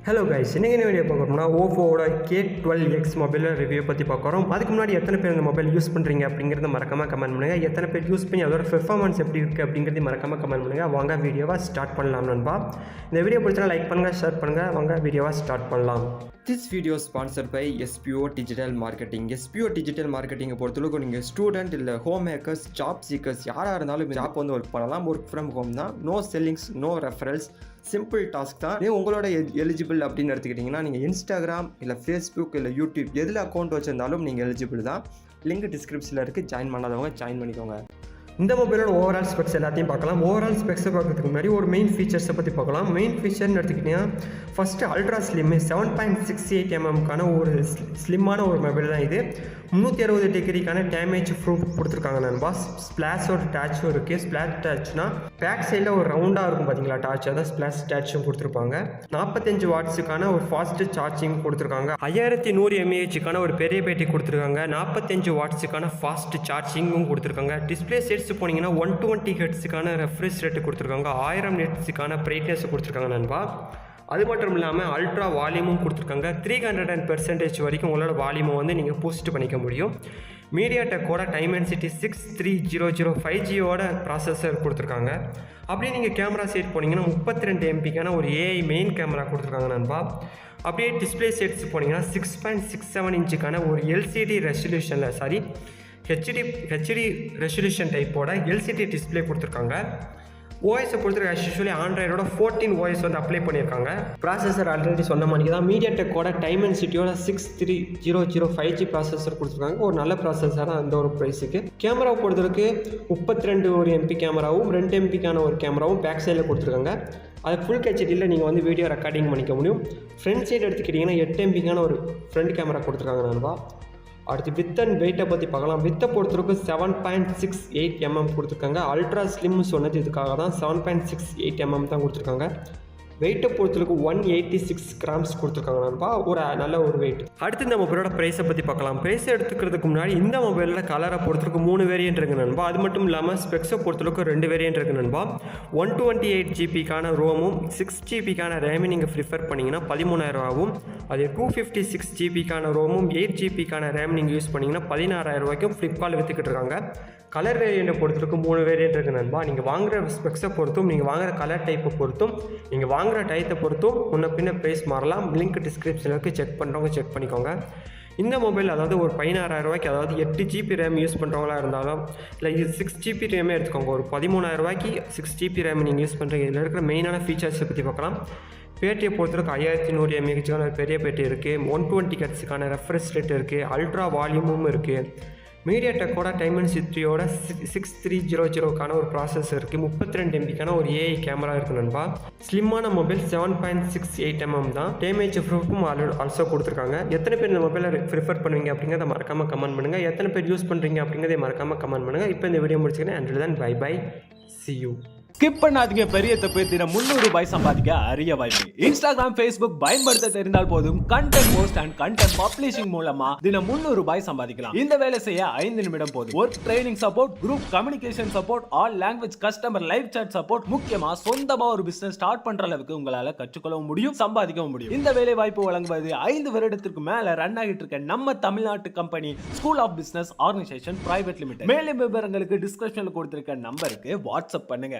Hello guys, இன்றைக்கி என்ன video பார்க்குறோம்னா ஓப்போவோட K12X மொபைலில் ரிவ்யூ பற்றி பார்க்குறோம். அதுக்கு முன்னாடி எத்தனை பேர் இந்த மொபைல் யூஸ் பண்ணுறீங்க அப்படிங்கிறத மறக்காமல் கமெண்ட் பண்ணுங்கள். எத்தனை பேர் யூஸ் பண்ணி அதோட பெர்ஃபார்மன்ஸ் எப்படி இருக்குது அப்படிங்கிறத மறக்காமல் கமெண்ட் பண்ணுங்கள். வாங்க வீடியோவை ஸ்டார்ட் பண்ணலாம் நண்பா. இந்த வீடியோ பிடிச்சா லைக் பண்ணுங்கள், ஷேர் பண்ணுங்கள். வாங்க வீடியோவை ஸ்டார்ட் பண்ணலாம். This video is sponsored by SPO Digital Marketing. SPO Digital Marketing பொறுத்தளவுக்கு நீங்கள் ஸ்டூடெண்ட் இல்லை ஹோம் மேக்கர்ஸ், ஜாப் சீக்கர்ஸ் யாராக இருந்தாலும் ஜாப் வந்து ஒர்க் பண்ணலாம். ஒர்க் ஃப்ரம் ஹோம் தான். No sellings, no referrals, simple task தான். உங்களோட எலிஜிபிள் அப்படின்னு எடுத்துக்கிட்டிங்கன்னா நீங்கள் இன்ஸ்டாகிராம் இல்லை ஃபேஸ்புக் இல்லை யூடியூப் எதில் அக்கௌண்ட் வச்சுருந்தாலும் நீங்கள் எலிஜிபிள் தான். லிங்க் டிஸ்கிரிப்ஷனில் இருக்குது. ஜாயின் பண்ணாதவங்க ஜாயின் பண்ணிக்கோங்க. இந்த மொபைலோட ஓவரால் ஸ்பெக்ஸ் எல்லாத்தையும் பார்க்கலாம். ஓவரால் ஸ்பெக்ஸை பார்க்கறதுக்கு முன்னாடி ஒரு மெயின் ஃபீச்சர்ஸை பற்றி பார்க்கலாம். மெயின் ஃபீச்சர்னு எடுத்துக்கிட்டிங்கன்னா ஃபஸ்ட்டு அல்ட்ரா ஸ்லிம்மு 7.68 mm ஒரு ஸ்லிம்மான ஒரு மொபைல் தான் இது. 360 டிகிரிக்கான டேமேஜ் ப்ரூஃப் கொடுத்துருக்காங்க நண்பா. ஸ்பிளாஷோட டேச்சும் இருக்குது. ஸ்பிளாஷ் டேச்னா பேக் சைடில் ஒரு ரவுண்டாக இருக்கும் பார்த்தீங்களா டாச், அதான் ஸ்பிளாஷ் டேச்சும் கொடுத்துருப்பாங்க. 45 வாட்ஸுக்கான ஒரு ஃபாஸ்ட்டு சார்ஜிங் கொடுத்துருக்காங்க. 5100 mAh ஒரு பெரிய பேட்டரி கொடுத்துருக்காங்க. 45 வாட்ஸுக்கான ஃபாஸ்ட் சார்ஜிங்கும் கொடுத்துருக்காங்க. டிஸ்பிளே செட்ஸ் போனீங்கன்னா 120 ஹெர்ட்ஸுக்கான ரெஃப்ரெஷ் ரேட்டு கொடுத்துருக்காங்க. 1000 நிட்ஸுக்கான பிரைட்னஸ் கொடுத்துருக்காங்க நண்பா. அது மட்டும் இல்லாமல் அல்ட்ரா வால்யூமும் கொடுத்துருக்காங்க. 300% வரைக்கும் உங்களோட வால்யூமை வந்து நீங்கள் பூஸ்ட் பண்ணிக்க முடியும். மீடியாடெக்கோட டைமென்சிட்டி 6300 5Gயோட ப்ராசஸர் கொடுத்துருக்காங்க. அப்படியே நீங்கள் கேமரா சைட் போனீங்கன்னா 32 MP ஒரு ஏஐ மெயின் கேமரா கொடுத்துருக்காங்க நண்பா. அப்படியே டிஸ்பிளே செட்ஸ் போனீங்கன்னா 6.67 இன்ச்சுக்கான ஒரு எல்சிடி ரெசல்யூஷனில் ஹெச்டி ரெசல்யூஷன் டைப்போட எல்சிடி டிஸ்பிளே கொடுத்துருக்காங்க. ஓஎஸை பொறுத்தவரை ஆக்சுவலி ஆண்ட்ராய்டோட 14 ஓஎஸ் வந்து அப்ளை பண்ணியிருக்காங்க. ப்ராசஸர் ஆல்ரெடி சொன்ன மாதிரி தான் மீடியாடெக்கோட டைமென்சிட்டியோட 6300 5G ப்ராசஸர் கொடுத்துருக்காங்க. ஒரு நல்ல ப்ராசஸராக அந்த ஒரு ப்ரைஸுக்கு. கேமராவை பொறுத்தவரைக்கு 32 MP கேமராவும் 2 MP ஒரு கேமராவும் பேக் சைடில் கொடுத்துருக்காங்க. அது ஃபுல் ஹெச்டியில் நீங்கள் வந்து வீடியோ ரெக்கார்டிங் பண்ணிக்க முடியும். ஃப்ரண்ட் சைடு எடுத்துக்கிட்டிங்கன்னா 8 MP ஒரு ஃப்ரண்ட் கேமரா கொடுத்துருக்காங்க நண்பா. அடுத்து வித் அண்ட் வெயிட்டை பற்றி பார்க்கலாம். வித்தை பொறுத்தவரைக்கு 7.68 mm கொடுத்துருக்காங்க. அல்ட்ரா ஸ்லிம் சொன்னது இதுக்காக தான். 7.68 mm தான் கொடுத்துருக்காங்க. வெயிட்டை பொறுத்தவரைக்கு 186 grams கொடுத்துருக்காங்க நண்பா. ஒரு நல்ல ஒரு வெயிட். அடுத்து இந்த மொபைலோட ப்ரைஸை பற்றி பார்க்கலாம். ப்ரைஸை எடுத்துக்கிறதுக்கு முன்னாடி இந்த மொபைலில் கலரை பொறுத்தவரைக்கு 3 வேரியன்ட் இருக்குது நண்பா. அது மட்டும் இல்லாமல் ஸ்பெக்ஸை பொறுத்தவரைக்கு 2 வேரியன்ட் இருக்குது நண்பா. 128 GB ரோமும் 6 GB ரேமும் நீங்கள் ப்ரிஃபர் பண்ணிங்கன்னா 13000 ஆகும். அதே 256 GB ரோமும் 8 GB ரேம் நீங்கள் யூஸ் பண்ணிங்கன்னா 16000 ரூபாய்க்கும் ஃப்ளிப்கார்ட்டில் விற்றுக்கிட்டு இருக்காங்க. கலர் வேரியண்ட்டை பொறுத்தவரைக்கு 3 வேரியன்ட் இருக்குது நண்பா. நீங்கள் வாங்குகிற ஸ்பெக்ஸை பொறுத்தும், நீங்கள் வாங்குகிற கலர் டைப்பை பொறுத்தும், நீங்கள் வாங்குகிற டயத்தை பொறுத்தும் முன்ன பின்ன ப்ரைஸ் மாறலாம். லிங்க் டிஸ்கிரிப்ஷனில் இருக்குது. செக் பண்ணுறவங்க செக் பண்ணிக்கோங்க. இந்த மொபைல் அதாவது ஒரு 16000 ரூபாய்க்கு, அதாவது 8 GB ரேம் யூஸ் பண்ணுறவங்களா இருந்தாலும் இல்லை இது 6 GB ரேமே எடுத்துக்கோங்க. ஒரு 13000 ரூபாய்க்கு 6 GB ரேம் நீங்கள் யூஸ் பண்ணுறீங்க. இதில் இருக்கிற மெயினான ஃபீச்சர்ஸை பற்றி பார்க்கலாம். பேட்டியை பொறுத்தவரைக்கும் 5100 mAh பெரிய பேட்டி இருக்குது. 120 ஹெர்ட்ஸுக்கான ரெஃப்ரெஷ் ரேட் இருக்குது. அல்ட்ரா வால்யூமும் இருக்குது. மீடியாடெக்கோட டைமென்சிட்டியோட 6300 ஒரு ப்ராசஸர் இருக்குது. 32 MP ஒரு ஏஐ கேமரா இருக்குது நண்பா. ஸ்லிம்மான மொபைல் 7.68 mm தான். டேமேஜ் ப்ரூஃபும் ஆல்சோ கொடுத்துருக்காங்க. எத்தனை பேர் இந்த மொபைலை ப்ரிஃபர் பண்ணுவீங்க அப்படிங்கிறத மறக்காமல் கமெண்ட் பண்ணுங்கள். எத்தனை பேர் யூஸ் பண்ணுறீங்க அப்படிங்கிறத மறக்காமல் கமெண்ட் பண்ணுங்கள். இப்போ இந்த வீடியோ முடிச்சுக்கிறேன். And then bye bye, see you. Skip பண்ணாதீங்க. பெரிய தப்பு. தினம் 300 ரூபாய் சம்பாதிக்க அரிய வாய்ப்பு. இன்ஸ்டாகிராம், ஃபேஸ்புக் பயன்படுத்த தெரிந்தால் போதும். Content post and content publishing மூலமா தினம் 300 ரூபாய் சம்பாதிக்கலாம். இந்த வேலை செய்ய 5 நிமிடம் போதும். Work training support, group communication support, all language customer live chat support, முக்கியமா சொந்தமா ஒரு பிசினஸ் ஸ்டார்ட் பண்ற அளவுக்கு உங்களால கற்றுக்கொள்ளவும் முடியும், சம்பாதிக்கவும் முடியும். இந்த வேலை வாய்ப்பு வழங்குவது 5 வருடத்திற்கு மேல ரன் ஆகிட்டு இருக்க நம்ம தமிழ்நாட்டு company school of business organisation private limited. மேலும் விவரங்களுக்கு டிஸ்கிரிப்ஷன்ல கொடுத்திருக்க நம்பருக்கு வாட்ஸ்அப் பண்ணுங்க.